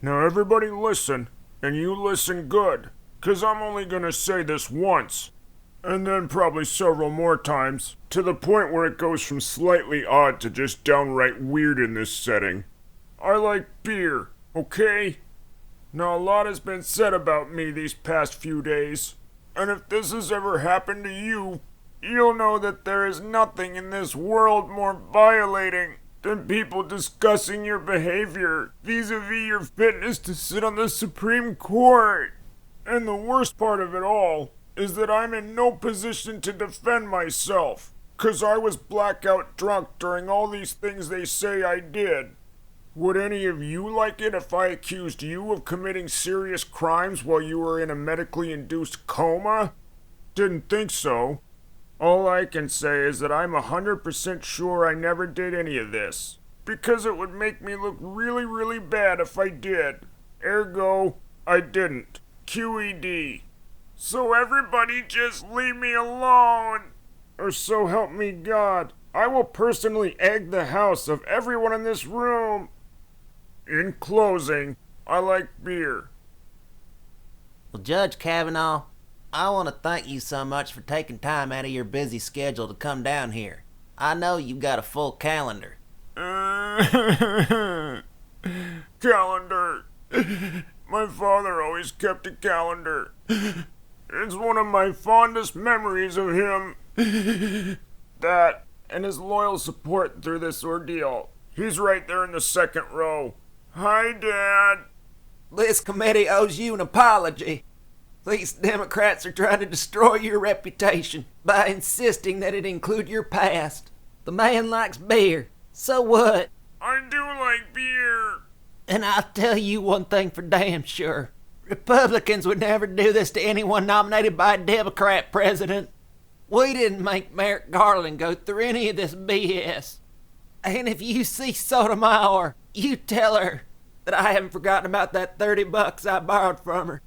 Now everybody listen, and you listen good, 'cause I'm only gonna say this once, and then probably several more times, to the point where it goes from slightly odd to just downright weird in this setting. I like beer, okay? Now a lot has been said about me these past few days, and if this has ever happened to you, you'll know that there is nothing in this world more violating than people discussing your behavior vis-a-vis your fitness to sit on the Supreme Court. And the worst part of it all is that I'm in no position to defend myself, 'cause I was blackout drunk during all these things they say I did. Would any of you like it if I accused you of committing serious crimes while you were in a medically induced coma? Didn't think so. All I can say is that I'm 100% sure I never did any of this, because it would make me look really, really bad if I did. Ergo, I didn't. QED. So everybody just leave me alone. Or so help me God, I will personally egg the house of everyone in this room. In closing, I like beer. Well, Judge Kavanaugh, I want to thank you so much for taking time out of your busy schedule to come down here. I know you've got a full calendar. Calendar. My father always kept a calendar. It's one of my fondest memories of him. That, and his loyal support through this ordeal. He's right there in the second row. Hi, Dad. This committee owes you an apology. These Democrats are trying to destroy your reputation by insisting that it include your past. The man likes beer. So what? I do like beer. And I'll tell you one thing for damn sure. Republicans would never do this to anyone nominated by a Democrat president. We didn't make Merrick Garland go through any of this BS. And if you see Sotomayor, you tell her that I haven't forgotten about that $30 I borrowed from her.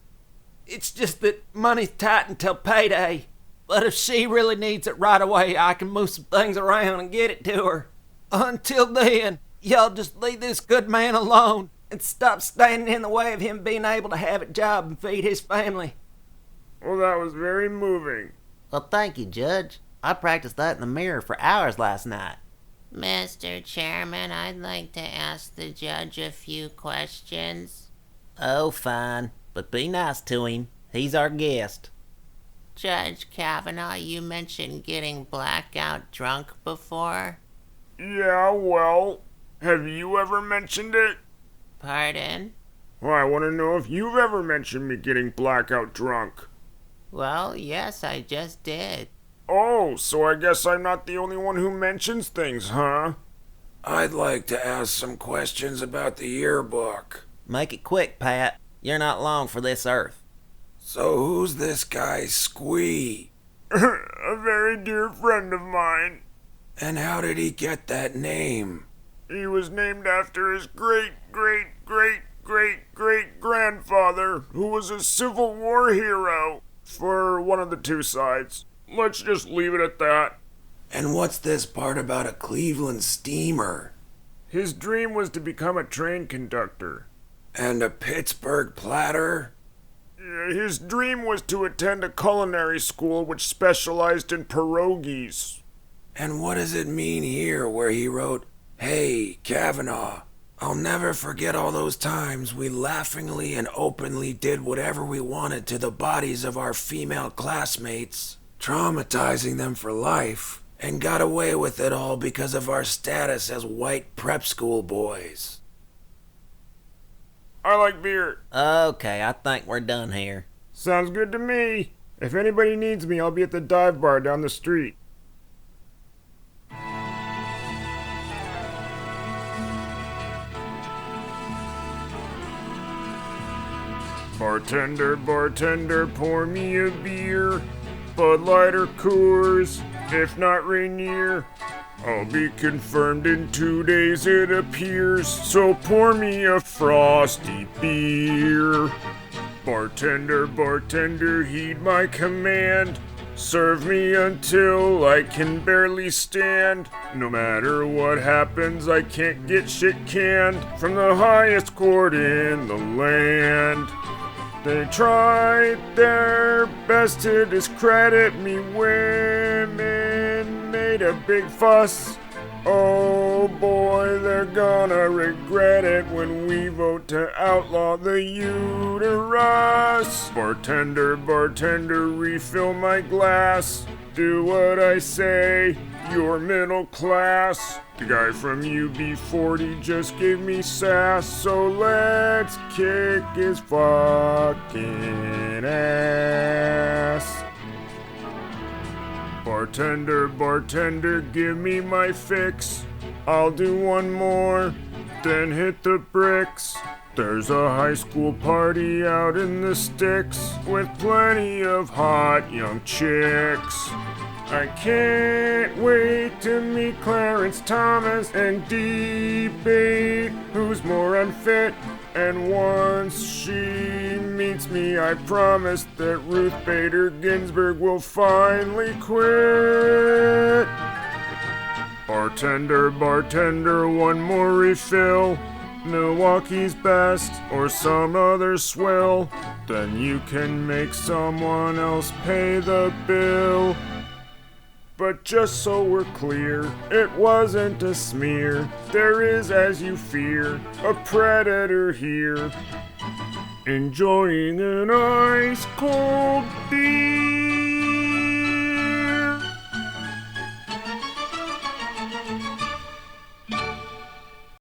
It's just that money's tight until payday. But if she really needs it right away, I can move some things around and get it to her. Until then, y'all just leave this good man alone and stop standing in the way of him being able to have a job and feed his family. Well, that was very moving. Well, thank you, Judge. I practiced that in the mirror for hours last night. Mr. Chairman, I'd like to ask the judge a few questions. Oh, fine. But be nice to him. He's our guest. Judge Kavanaugh, you mentioned getting blackout drunk before. Yeah, well, have you ever mentioned it? Pardon? Well, I want to know if you've ever mentioned me getting blackout drunk. Well, yes, I just did. Oh, so I guess I'm not the only one who mentions things, huh? I'd like to ask some questions about the yearbook. Make it quick, Pat. You're not long for this earth. So who's this guy, Squee? A very dear friend of mine. And how did he get that name? He was named after his great-great-great-great-great-grandfather, who was a Civil War hero for one of the two sides. Let's just leave it at that. And what's this part about a Cleveland steamer? His dream was to become a train conductor. And a Pittsburgh platter? His dream was to attend a culinary school which specialized in pierogies. And what does it mean here where he wrote, "Hey, Kavanaugh, I'll never forget all those times we laughingly and openly did whatever we wanted to the bodies of our female classmates, traumatizing them for life, and got away with it all because of our status as white prep school boys." I like beer. Okay, I think we're done here. Sounds good to me. If anybody needs me, I'll be at the dive bar down the street. Bartender, bartender, pour me a beer. Bud Light or Coors, if not Rainier. I'll be confirmed in 2 days, it appears, so pour me a frosty beer. Bartender, bartender, heed my command. Serve me until I can barely stand. No matter what happens, I can't get shit canned from the highest court in the land. They tried their best to discredit me. Women made a big fuss. Oh boy, they're gonna regret it when we vote to outlaw the uterus. Bartender, bartender, refill my glass. Do what I say, you're middle class. The guy from UB40 just gave me sass, so let's kick his fucking ass. Bartender, bartender, give me my fix. I'll do one more, then hit the bricks. There's a high school party out in the sticks with plenty of hot young chicks. I can't wait to meet Clarence Thomas and debate who's more unfit. And once she meets me, I promise that Ruth Bader Ginsburg will finally quit. Bartender, bartender, one more refill. Milwaukee's best or some other swill. Then you can make someone else pay the bill. But just so we're clear, it wasn't a smear. There is, as you fear, a predator here, enjoying an ice cold beer.